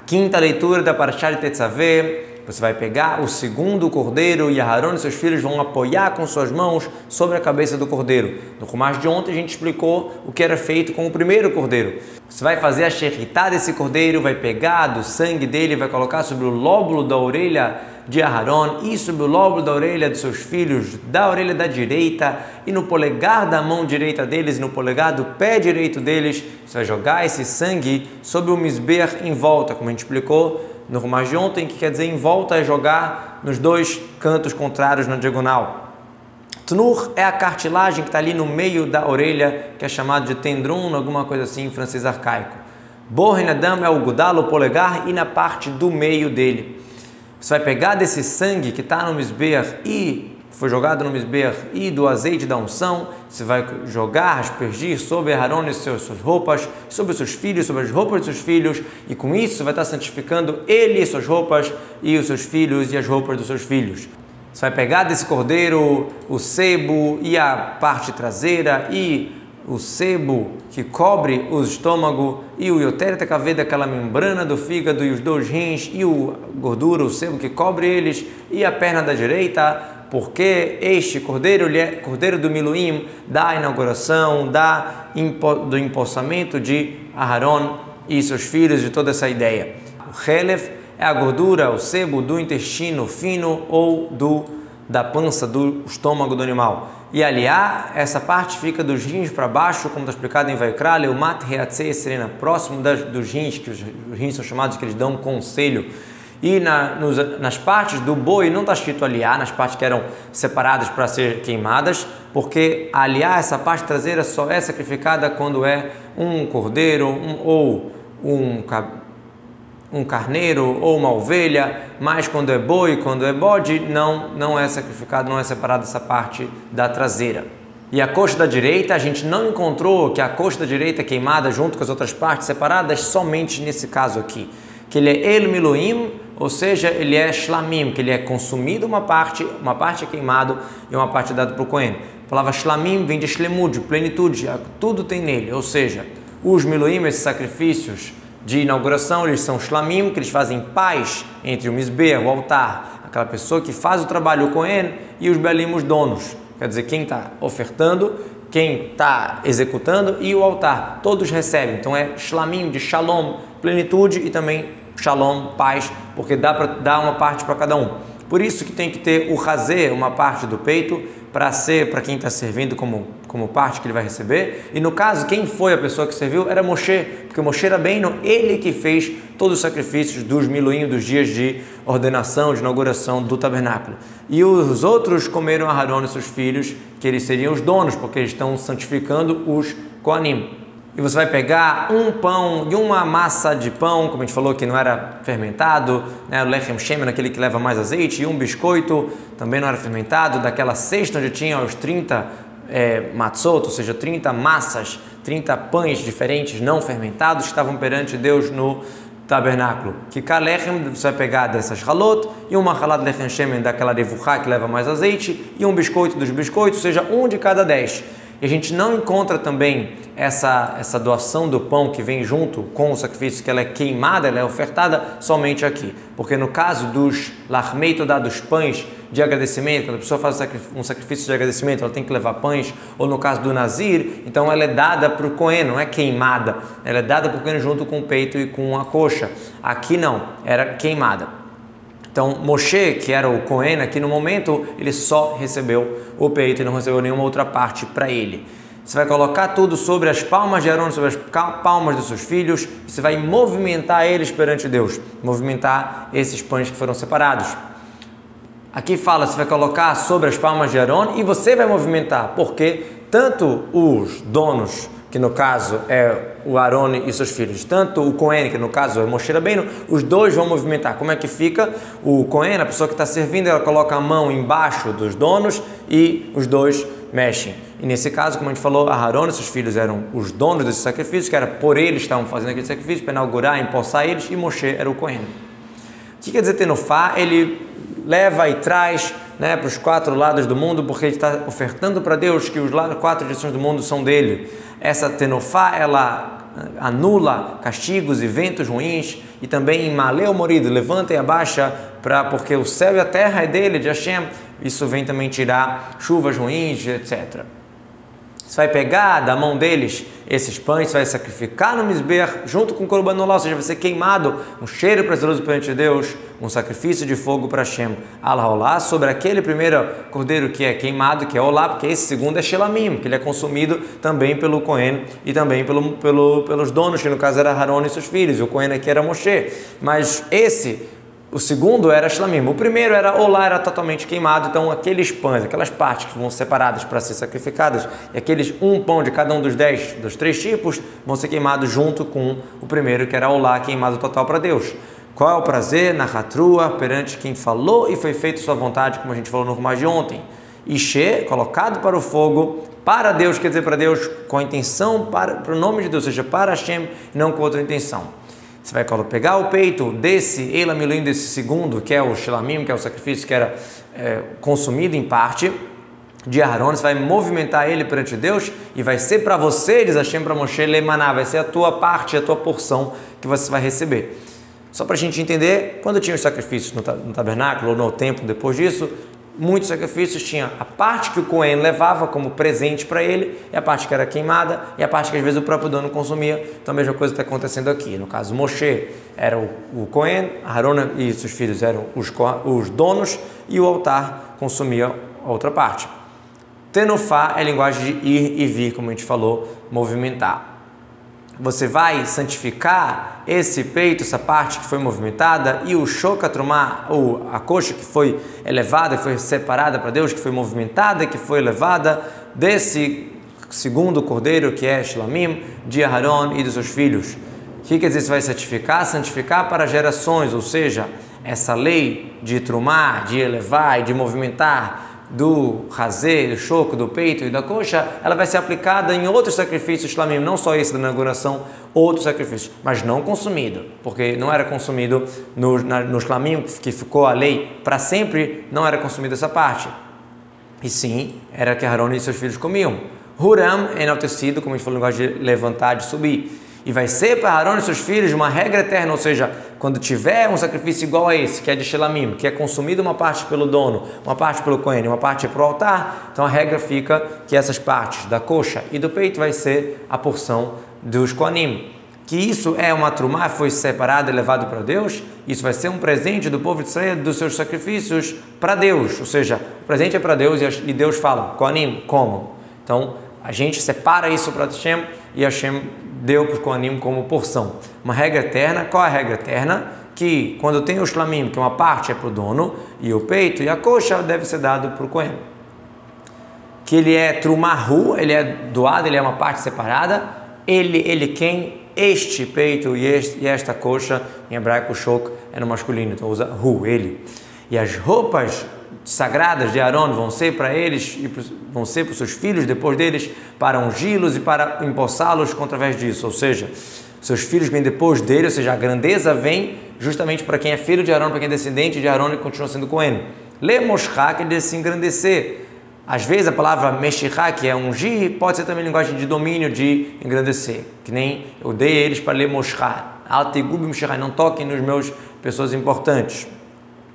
quinta leitura da Parashá de Tetzaveh, você vai pegar o segundo cordeiro e Aharon e seus filhos vão apoiar com suas mãos sobre a cabeça do cordeiro. No Chumash de ontem a gente explicou o que era feito com o primeiro cordeiro. Você vai fazer a shechitá desse cordeiro, vai pegar do sangue dele, vai colocar sobre o lóbulo da orelha de Aharon e sobre o lóbulo da orelha dos seus filhos, da orelha da direita e no polegar da mão direita deles e no polegar do pé direito deles. Você vai jogar esse sangue sobre o misber em volta, como a gente explicou no Chumash de ontem, que quer dizer em volta é jogar nos dois cantos contrários na diagonal. Tnur é a cartilagem que está ali no meio da orelha, que é chamado de tendron, alguma coisa assim em francês arcaico. Bohen Adam é o gudalo, o polegar, e na parte do meio dele. Você vai pegar desse sangue que está no misber e foi jogado no misber e do azeite da unção, você vai jogar, aspergir sobre Aharon e suas roupas, sobre os seus filhos, sobre as roupas dos seus filhos, e com isso você vai estar santificando ele e suas roupas, e os seus filhos e as roupas dos seus filhos. Você vai pegar desse cordeiro o sebo e a parte traseira e o sebo que cobre o estômago e o yoter tekaveh, daquela membrana do fígado e os dois rins e o gordura, o sebo que cobre eles e a perna da direita, porque este cordeiro, ele é cordeiro do Miluim, da inauguração, do empossamento de Aharon e seus filhos, de toda essa ideia. O Helef é a gordura, o sebo do intestino fino ou da pança, do estômago do animal. E aliá, essa parte fica dos rins para baixo, como está explicado em Vaikra, Leumat Reatzei Serena, próximo dos rins, que os rins são chamados, que eles dão conselho. E nas partes do boi não está escrito aliá, nas partes que eram separadas para ser queimadas, porque aliá, essa parte traseira, só é sacrificada quando é um cordeiro ou um carneiro ou uma ovelha, mas quando é boi, quando é bode, não é sacrificado, não é separada essa parte da traseira. E a coxa da direita, a gente não encontrou que a coxa da direita é queimada junto com as outras partes separadas somente nesse caso aqui, que ele é El Miluim, ou seja, ele é Shlamim, que ele é consumido uma parte é queimado e uma parte é dada para o Cohen. A palavra Shlamim vem de Shlemud, de plenitude, tudo tem nele, ou seja, os Miluim, esses sacrifícios de inauguração, eles são Shlamim, que eles fazem paz entre o Misber, o altar, aquela pessoa que faz o trabalho, o Cohen, e os Belim, os donos, quer dizer, quem está ofertando, quem está executando e o altar, todos recebem. Então é Shlamim, de Shalom, plenitude, e também Shalom, paz, porque dá para dar uma parte para cada um. Por isso que tem que ter o Hazé, uma parte do peito, para quem está servindo como parte que ele vai receber. E no caso, quem foi a pessoa que serviu era Moshe, porque Moshe Rabbeinu, ele que fez todos os sacrifícios dos Miluim, dos dias de ordenação, de inauguração do tabernáculo. E os outros comeram Aharon e seus filhos, que eles seriam os donos, porque eles estão santificando os Kohanim. E você vai pegar um pão e uma massa de pão, como a gente falou que não era fermentado, né? O lechem shemen, aquele que leva mais azeite, e um biscoito, também não era fermentado, daquela cesta onde tinha os 30 matzot, ou seja, 30 massas, 30 pães diferentes, não fermentados, que estavam perante Deus no tabernáculo. Que kalechem, você vai pegar dessas halot, e uma halat lechem shemen, daquela revuchá que leva mais azeite, e um biscoito dos biscoitos, ou seja, um de cada 10. E a gente não encontra também essa doação do pão que vem junto com o sacrifício, que ela é queimada, ela é ofertada somente aqui. Porque no caso dos lachmei todá, dos pães de agradecimento, quando a pessoa faz um sacrifício de agradecimento, ela tem que levar pães, ou no caso do nazir, então ela é dada para o Cohen, não é queimada, ela é dada para o Cohen junto com o peito e com a coxa. Aqui não, era queimada. Então, Moshe, que era o Cohen aqui no momento, ele só recebeu o peito e não recebeu nenhuma outra parte para ele. Você vai colocar tudo sobre as palmas de Aron, sobre as palmas dos seus filhos, e você vai movimentar eles perante Deus, movimentar esses pães que foram separados. Aqui fala, você vai colocar sobre as palmas de Aron e você vai movimentar, porque tanto os donos, que no caso é o Aron e seus filhos, tanto o Cohen, que no caso é Moshe Rabbeinu, os dois vão movimentar. Como é que fica? O Cohen, a pessoa que está servindo, ela coloca a mão embaixo dos donos e os dois mexem. E nesse caso, como a gente falou, Aharon e seus filhos eram os donos desse sacrifício, que era por eles estavam fazendo aquele sacrifício, para inaugurar, empossar eles, e Moshe era o Cohen. O que quer dizer tenofá? Ele leva e traz, né, para os 4 lados do mundo, porque ele está ofertando para Deus que os 4 direções do mundo são dele. Essa tenofá, ela anula castigos e ventos ruins, e também em Maleu Morido, levanta e abaixa, porque o céu e a terra é dele, de Hashem, isso vem também tirar chuvas ruins, etc. Você vai pegar da mão deles esses pães, você vai sacrificar no Mizbeach junto com o Korban Olá, ou seja, vai ser queimado um cheiro prazeroso perante Deus, um sacrifício de fogo para Hashem. Al-Olá, sobre aquele primeiro cordeiro que é queimado, que é Olá, porque esse segundo é Shelamim, que ele é consumido também pelo Cohen e também pelos donos, que no caso era Haron e seus filhos, o Cohen aqui era Moshe. Mas o segundo era Shlamim. O primeiro era Olá, era totalmente queimado. Então aqueles pães, aquelas partes que vão separadas para ser sacrificadas, e aqueles um pão de cada um dos 10, dos 3 tipos, vão ser queimados junto com o primeiro, que era Olá, queimado total para Deus. Qual é o prazer na Hatrua, perante quem falou e foi feito sua vontade, como a gente falou no Rumaz de ontem? Ishe, colocado para o fogo, para Deus, quer dizer para Deus, com a intenção, para o nome de Deus, ou seja, para Hashem, não com outra intenção. Você vai pegar o peito desse Eila Milim, desse segundo, que é o Shelamim, que é o sacrifício que era consumido em parte de Aharon, você vai movimentar ele perante Deus e vai ser para você, diz Hashem para Moshe, Lemaná, vai ser a tua parte, a tua porção que você vai receber. Só para a gente entender, quando tinha os sacrifícios no tabernáculo ou no templo, depois disso, muitos sacrifícios tinha a parte que o Cohen levava como presente para ele, e a parte que era queimada, e a parte que às vezes o próprio dono consumia. Então a mesma coisa está acontecendo aqui. No caso, Moshe era o Cohen, Aharon e seus filhos eram os donos, e o altar consumia a outra parte. Tenufá é a linguagem de ir e vir, como a gente falou, movimentar. Você vai santificar esse peito, essa parte que foi movimentada, e o shokatrumá, ou a coxa que foi elevada, que foi separada para Deus, que foi movimentada, que foi elevada, desse segundo cordeiro, que é Shlamim, de Aharon e dos seus filhos. O que quer dizer? Você vai santificar? Santificar para gerações, ou seja, essa lei de trumá, de elevar e de movimentar, do razê, do choco, do peito e da coxa, ela vai ser aplicada em outros sacrifícios Shlamim, não só esse da inauguração, outros sacrifícios, mas não consumido, porque não era consumido no Shlamim, que ficou a lei para sempre, não era consumida essa parte, e sim, era que Aharon e seus filhos comiam. Huram é enaltecido, como a gente falou, no negócio de levantar, de subir, e vai ser para Aharon e seus filhos uma regra eterna, ou seja, quando tiver um sacrifício igual a esse, que é de Shelamim, que é consumido uma parte pelo dono, uma parte pelo Cohen, uma parte para o altar, então a regra fica que essas partes da coxa e do peito vai ser a porção dos Kohanim. Que isso é uma trumá, foi separado e levado para Deus, isso vai ser um presente do povo de Israel, dos seus sacrifícios para Deus, ou seja, o presente é para Deus e Deus fala, Kohanim, como? Então a gente separa isso para Hashem e Hashem deu para o Kohanim como porção. Uma regra eterna. Qual é a regra eterna? Que quando tem o Shlamim, que uma parte é para o dono, e o peito e a coxa deve ser dado para o Kohen. Que ele é trumahu, ele é doado, ele é uma parte separada. Ele quem? Este peito e esta coxa, em hebraico o shok é no masculino, então usa hu, ele. E as roupas sagradas de Aharon vão ser para eles e vão ser para os seus filhos depois deles, para ungí-los e para empossá-los através disso, ou seja, seus filhos vêm depois dele, ou seja, a grandeza vem justamente para quem é filho de Aharon, para quem é descendente de Aharon e continua sendo Cohen. Le moshá, que é de se engrandecer. Às vezes a palavra meshihá, que é ungir, pode ser também linguagem de domínio, de engrandecer, que nem eu dei eles para le moshá, altegub meshihá, não toquem nos meus pessoas importantes.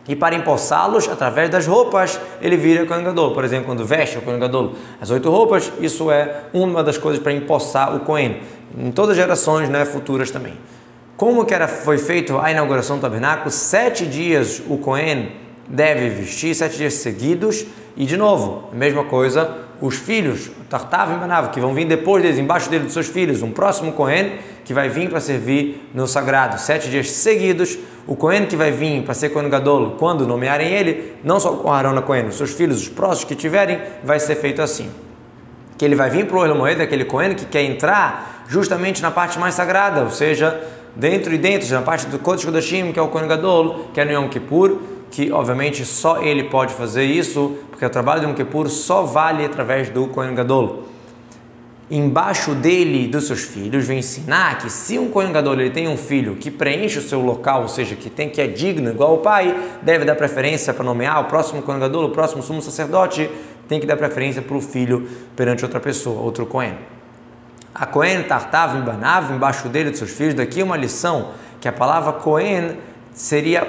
E para empossá-los, através das roupas, ele vira Kohen Gadol. Por exemplo, quando veste o Kohen Gadol as 8 roupas, isso é uma das coisas para empossar o Kohen. Em todas as gerações, né, futuras também. Como que foi feito a inauguração do tabernáculo? 7 dias o Kohen deve vestir, 7 dias seguidos. E de novo, a mesma coisa, os filhos, Tartav e Manav, que vão vir depois deles, embaixo dele, dos seus filhos, um próximo Kohen que vai vir para servir no sagrado, 7 dias seguidos. O Kohen que vai vir para ser Kohen Gadol, quando nomearem ele, não só com Aharon Kohen, os seus filhos, os próximos que tiverem, vai ser feito assim. Que ele vai vir para o Ohel Moed, aquele Kohen que quer entrar justamente na parte mais sagrada, ou seja, dentro, na parte do Kodesh Kodashim, que é o Kohen Gadol, que é no Yom Kippur, que obviamente só ele pode fazer isso, porque o trabalho do Yom Kippur só vale através do Kohen Gadol. Embaixo dele e dos seus filhos vem ensinar que se um Kohen Gadol ele tem um filho que preenche o seu local, ou seja, que é digno igual o pai, deve dar preferência para nomear o próximo Kohen Gadol, o próximo sumo sacerdote, tem que dar preferência para o filho perante outra pessoa, outro Kohen. A Cohen tartav banav, embaixo dele de seus filhos. Daqui uma lição, que a palavra Cohen seria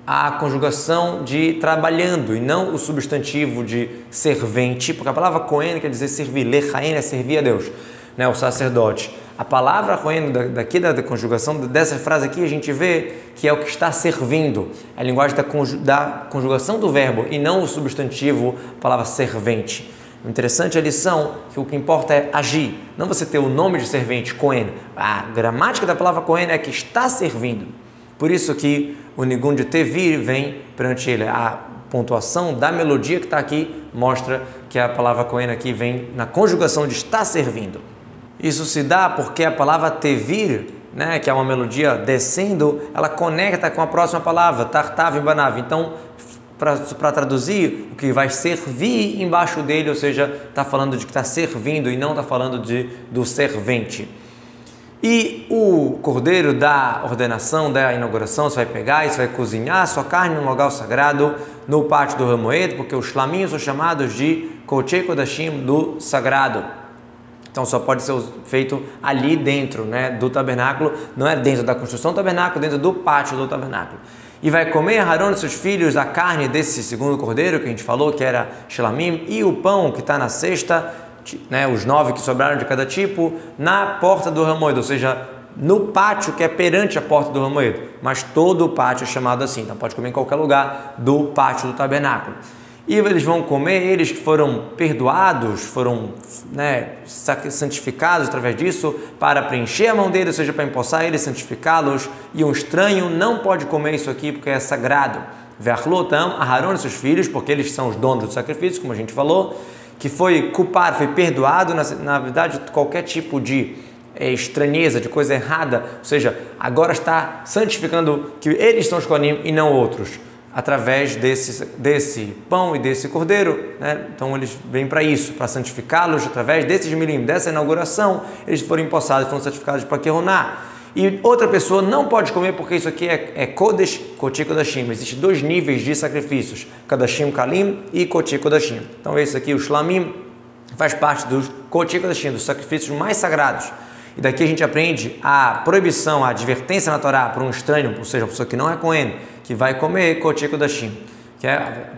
a conjugação de trabalhando e não o substantivo de servente, porque a palavra Cohen quer dizer servir, lechaen é servir a Deus, né, o sacerdote. A palavra Cohen, daqui da conjugação dessa frase aqui, a gente vê que é o que está servindo, é a linguagem da conjugação do verbo e não o substantivo, a palavra servente. O interessante é a lição que o que importa é agir, não você ter o nome de servente, Cohen. A gramática da palavra Cohen é que está servindo. Por isso que o nigun de tevir vem perante ele. A pontuação da melodia que está aqui mostra que a palavra Cohen aqui vem na conjugação de estar servindo. Isso se dá porque a palavra tevir, né, que é uma melodia descendo, ela conecta com a próxima palavra, tartav banav. Então, para traduzir, o que vai servir embaixo dele, ou seja, está falando de que está servindo e não está falando do servente. E o cordeiro da ordenação, da inauguração, você vai pegar e você vai cozinhar a sua carne no lugar sagrado, no pátio do Hamoed, porque os shlamim são chamados de Kodesh Kodashim, do sagrado. Então só pode ser feito ali dentro, né, do tabernáculo, não é dentro da construção do tabernáculo, dentro do pátio do tabernáculo. E vai comer Aharon e seus filhos a carne desse segundo cordeiro que a gente falou, que era shlamim, e o pão que está na cesta, né, os 9 que sobraram de cada tipo, na porta do Hamoed, ou seja, no pátio que é perante a porta do Hamoed, mas todo o pátio é chamado assim, então pode comer em qualquer lugar do pátio do tabernáculo. E eles vão comer, eles que foram perdoados, foram, né, santificados através disso, para preencher a mão deles, ou seja, para empossar eles, santificá-los, e um estranho não pode comer isso aqui porque é sagrado. Ve'achlotam, Aharon e seus filhos, porque eles são os donos do sacrifício, como a gente falou, que foi culpado, foi perdoado, na verdade, qualquer tipo de estranheza, de coisa errada, ou seja, agora está santificando que eles são os Kohanim e não outros, através desse pão e desse cordeiro, né? Então eles vêm para isso, para santificá-los através desses milim, dessa inauguração, eles foram empossados, foram santificados para Keruná. E outra pessoa não pode comer porque isso aqui é Kodesh, Kodesh Kodashim. Existem 2 níveis de sacrifícios, Kodashim Kalim e Kodesh Kodashim. Então esse aqui, o Shlamim, faz parte dos Kodesh Kodashim, dos sacrifícios mais sagrados. E daqui a gente aprende a proibição, a advertência na Torá para um estranho, ou seja, uma pessoa que não é Cohen, que vai comer Kodesh Kodashim.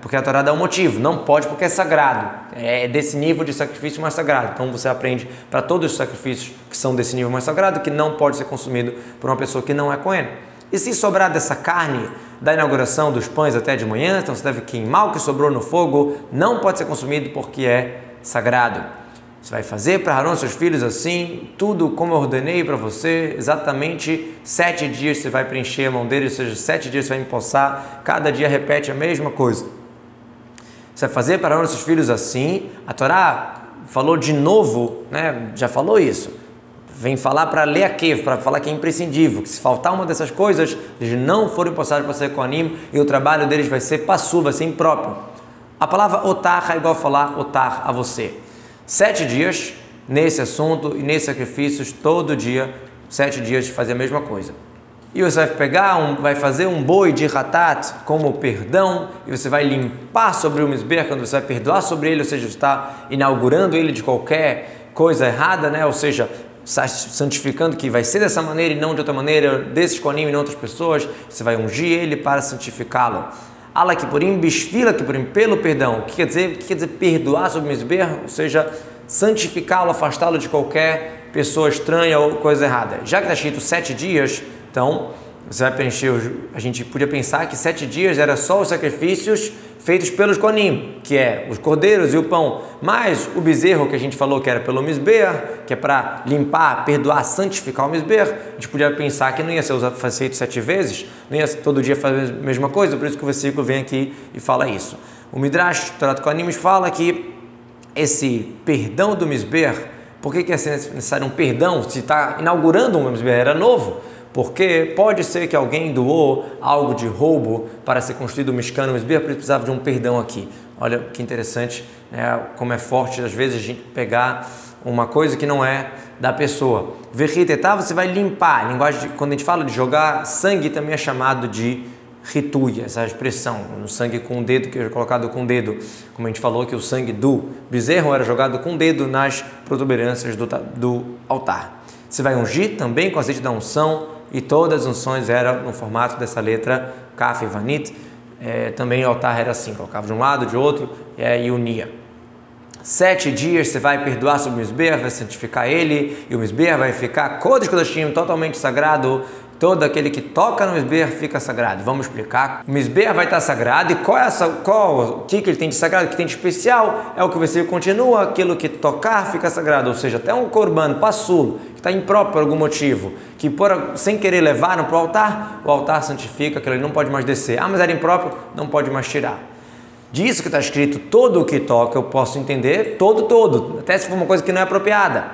Porque a Torá dá um motivo, não pode porque é sagrado, é desse nível de sacrifício mais sagrado. Então você aprende para todos os sacrifícios que são desse nível mais sagrado, que não pode ser consumido por uma pessoa que não é Cohen. E se sobrar dessa carne da inauguração dos pães até de manhã, então você deve queimar o que sobrou no fogo, não pode ser consumido porque é sagrado. Você vai fazer para Aharon e seus filhos assim, tudo como eu ordenei para você, exatamente 7 dias você vai preencher a mão dele, ou seja, 7 dias você vai empossar, cada dia repete a mesma coisa. Você vai fazer para Aharon e seus filhos assim, a Torá falou de novo, né? Já falou isso, vem falar para Leakev, para falar que é imprescindível, que se faltar uma dessas coisas, eles não foram empossados para ser Kohanim e o trabalho deles vai ser passu, vai ser impróprio. A palavra otar é igual a falar otar a você. 7 dias nesse assunto e nesses sacrifícios, todo dia, 7 dias de fazer a mesma coisa. E você vai pegar, vai fazer um boi de ratat como perdão, e você vai limpar sobre o misber, quando você vai perdoar sobre ele, ou seja, está inaugurando ele de qualquer coisa errada, né? Ou seja, santificando que vai ser dessa maneira e não de outra maneira, desses Kohanim e não outras pessoas, você vai ungir ele para santificá-lo. Ala Kippurim, Bishvila Kippurim, pelo perdão. O que quer dizer? Perdoar sobre o misber, ou seja, santificá-lo, afastá-lo de qualquer pessoa estranha ou coisa errada. Já que está escrito 7 dias, então você vai preencher. A gente podia pensar que 7 dias era só os sacrifícios feitos pelos Kohanim, que é os cordeiros e o pão, mais o bezerro que a gente falou que era pelo misber, que é para limpar, perdoar, santificar o misber. A gente podia pensar que não ia ser feito 7 vezes, não ia todo dia fazer a mesma coisa, por isso que o versículo vem aqui e fala isso. O Midrash, Torat Kohanim, fala que esse perdão do misber, por que é necessário um perdão se está inaugurando um misber, era novo? Porque pode ser que alguém doou algo de roubo para ser construído o Mishkan, o Misber, precisava de um perdão aqui. Olha que interessante, né? Como é forte às vezes a gente pegar uma coisa que não é da pessoa. Verritetá, você vai limpar. A linguagem quando a gente fala de jogar sangue também é chamado de ritui, essa expressão, no sangue com o dedo, que é colocado com o dedo, como a gente falou que o sangue do bezerro era jogado com o dedo nas protuberâncias do altar. Você vai ungir também com azeite da unção, e todas as unções eram no formato dessa letra Kaf e Vanit. Também o altar era assim, colocava de um lado, de outro, e unia. 7 dias você vai perdoar sobre o Mizbeach, vai santificar ele, e o Mizbeach vai ficar Kodesh Kodashim, totalmente sagrado. Todo aquele que toca no Mizbeach fica sagrado. Vamos explicar. O Mizbeach vai estar sagrado, e o que ele tem de sagrado, o que tem de especial, é o que o versículo continua, aquilo que tocar fica sagrado, ou seja, até um korban, passul, que está impróprio por algum motivo, que sem querer levaram para o altar santifica, aquilo ele não pode mais descer. Mas era impróprio, não pode mais tirar. Disso que está escrito, todo o que toca, eu posso entender, todo, até se for uma coisa que não é apropriada.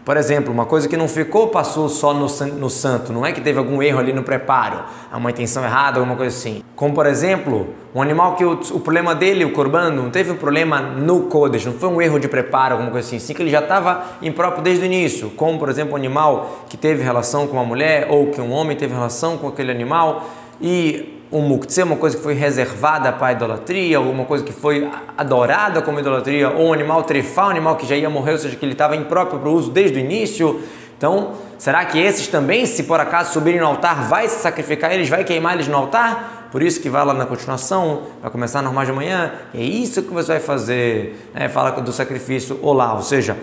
Por exemplo, uma coisa que não passou só no santo, não é que teve algum erro ali no preparo, uma intenção errada, alguma coisa assim. Como, por exemplo, um animal que o problema dele, o korban, não teve um problema no kodesh, não foi um erro de preparo, alguma coisa assim, sim, que ele já estava impróprio desde o início. Como, por exemplo, um animal que teve relação com uma mulher, ou que um homem teve relação com aquele animal, e um muktzeh, uma coisa que foi reservada para a idolatria, ou uma coisa que foi adorada como idolatria, ou um animal trefá, um animal que já ia morrer, ou seja, que ele estava impróprio para o uso desde o início. Então, será que esses também, se por acaso subirem no altar, vai se sacrificar eles, vai queimar eles no altar? Por isso que vai lá na continuação, vai começar normal de manhã, é isso que você vai fazer, fala do sacrifício olá, ou seja,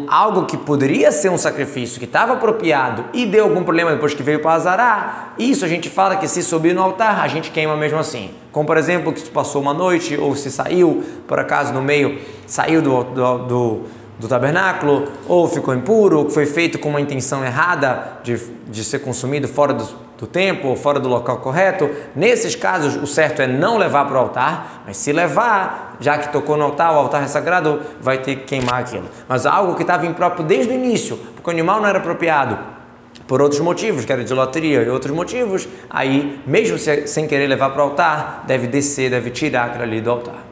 algo que poderia ser um sacrifício, que estava apropriado e deu algum problema depois que veio para azará, isso a gente fala que se subir no altar, a gente queima mesmo assim. Como por exemplo, que se passou uma noite, ou se saiu, por acaso no meio, saiu do tabernáculo, ou ficou impuro, ou foi feito com uma intenção errada de ser consumido fora do templo, ou fora do local correto. Nesses casos, o certo é não levar para o altar, mas se levar, já que tocou no altar, o altar é sagrado, vai ter que queimar aquilo. Mas algo que estava impróprio desde o início, porque o animal não era apropriado, por outros motivos, que era idolatria e outros motivos, aí, mesmo sem querer levar para o altar, deve descer, deve tirar aquilo ali do altar.